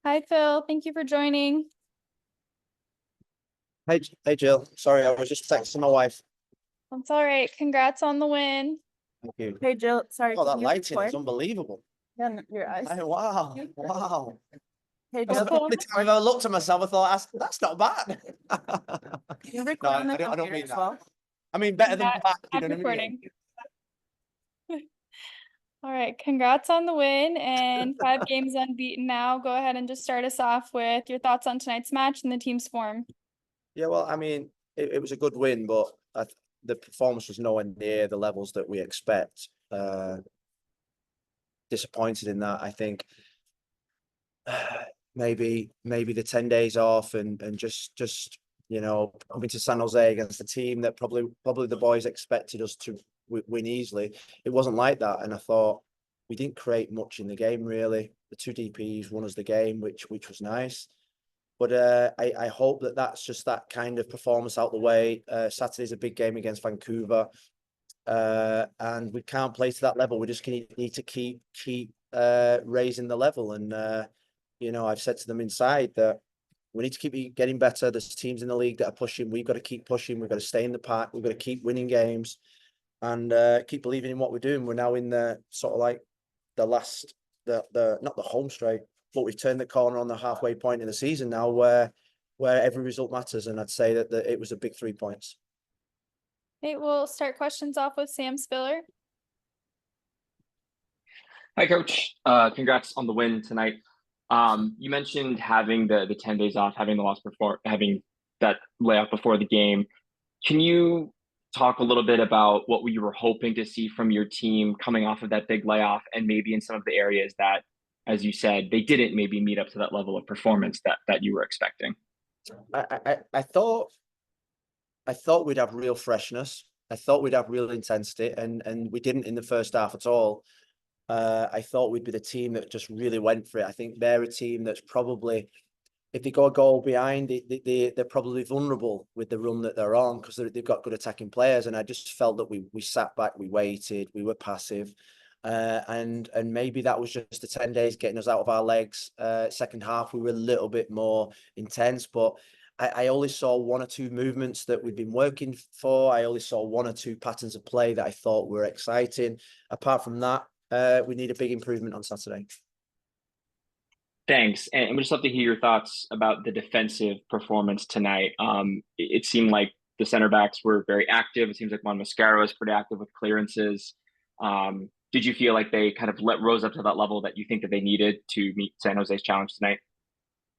Hi, Phil. Thank you for joining. Hey Jill. Sorry, I was just texting my wife. That's all right. Congrats on the win. Thank you. Hey Jill, sorry, Oh, can that you lighting is record? unbelievable. Yeah, your eyes. Wow, wow. Hey That's Jill, the can only you time I've record? ever looked at myself and thought, that's not bad. Can you No, record on the I don't computer mean as that. well? I mean, better than Not, bad, you not know what I mean? recording. All right. Congrats on the win and 5 games unbeaten now. Go ahead and just start us off with your thoughts on tonight's match and the team's form. Yeah, well, I mean, it was a good win, but the performance was nowhere near the levels that we expect. Disappointed in that, I think. Maybe the 10 days off and just coming to San Jose against a team that probably the boys expected us to win easily. It wasn't like that, and I thought we didn't create much in the game really. The two DPs won us the game, which was nice. But I hope that that's just that kind of performance out the way. Saturday's a big game against Vancouver, and we can't play to that level. We just need to keep raising the level. And I've said to them inside that we need to keep getting better. There's teams in the league that are pushing. We've got to keep pushing. We've got to stay in the pack. We've got to keep winning games and keep believing in what we're doing. We're now in the sort of like the last, the not the home straight, but we've turned the corner on the halfway point in the season now, where every result matters. And I'd say that it was a big 3 points. Okay, we'll start questions off with Sam Spiller. Hi, Coach. Congrats on the win tonight. You mentioned having the 10 days off, having the loss before, having that layoff before the game. Can you talk a little bit about what you were hoping to see from your team coming off of that big layoff, and maybe in some of the areas that, as you said, they didn't maybe meet up to that level of performance that you were expecting? I thought we'd have real freshness. I thought we'd have real intensity, and we didn't in the first half at all. I thought we'd be the team that just really went for it. I think they're a team that's probably, if they go a goal behind, they're probably vulnerable with the run that they're on because they've got good attacking players. And I just felt that we sat back, we waited, we were passive. And maybe that was just the 10 days getting us out of our legs. Second half, we were a little bit more intense, but I only saw one or two movements that we've been working for. I only saw one or two patterns of play that I thought were exciting. Apart from that, we need a big improvement on Saturday. Thanks. And we'd just love to hear your thoughts about the defensive performance tonight. It seemed like the center backs were very active. It seems like Juan Mascaro was pretty active with clearances. Did you feel like they kind of rose up to that level that you think that they needed to meet San Jose's challenge tonight?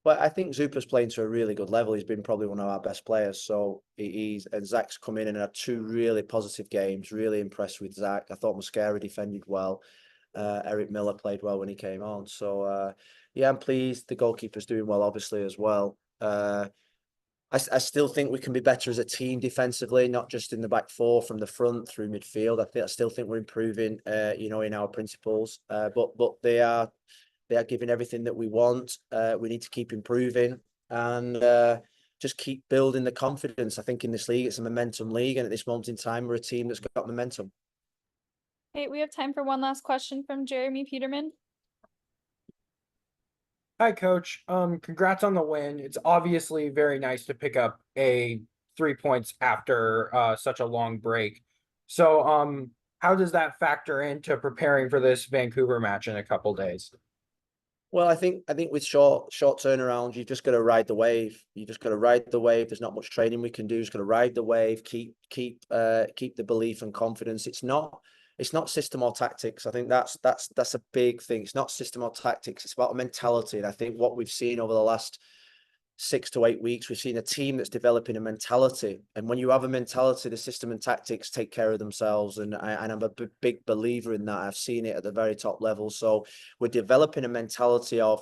But I think Zupa's playing to a really good level. He's been probably one of our best players. So and Zach's come in and had two really positive games. Really impressed with Zach. I thought Mascara defended well. Eric Miller played well when he came on. So yeah, I'm pleased. The goalkeeper's doing well, obviously, as well. I still think we can be better as a team defensively, not just in the back four from the front through midfield. I still think we're improving, in our principles. But they are giving everything that we want. We need to keep improving and just keep building the confidence. I think in this league, it's a momentum league, and at this moment in time, we're a team that's got momentum. Okay, we have time for one last question from Jeremy Peterman. Hi, Coach. Congrats on the win. It's obviously very nice to pick up 3 points after such a long break. So, how does that factor into preparing for this Vancouver match in a couple days? Well, I think with short turnaround, you've just got to ride the wave. You just got to ride the wave. There's not much training we can do. Just got to ride the wave. Keep the belief and confidence. It's not system or tactics. I think that's a big thing. It's not system or tactics. It's about a mentality. And I think what we've seen over the last 6 to 8 weeks, we've seen a team that's developing a mentality. And when you have a mentality, the system and tactics take care of themselves. And I'm a big believer in that. I've seen it at the very top level. So we're developing a mentality of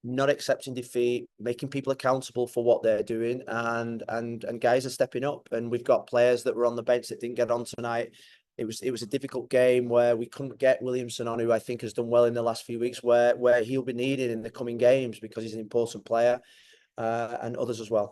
not accepting defeat, making people accountable for what they're doing, and guys are stepping up. And we've got players that were on the bench that didn't get on tonight. It was a difficult game where we couldn't get Williamson on, who I think has done well in the last few weeks, where he'll be needed in the coming games because he's an important player, and others as well.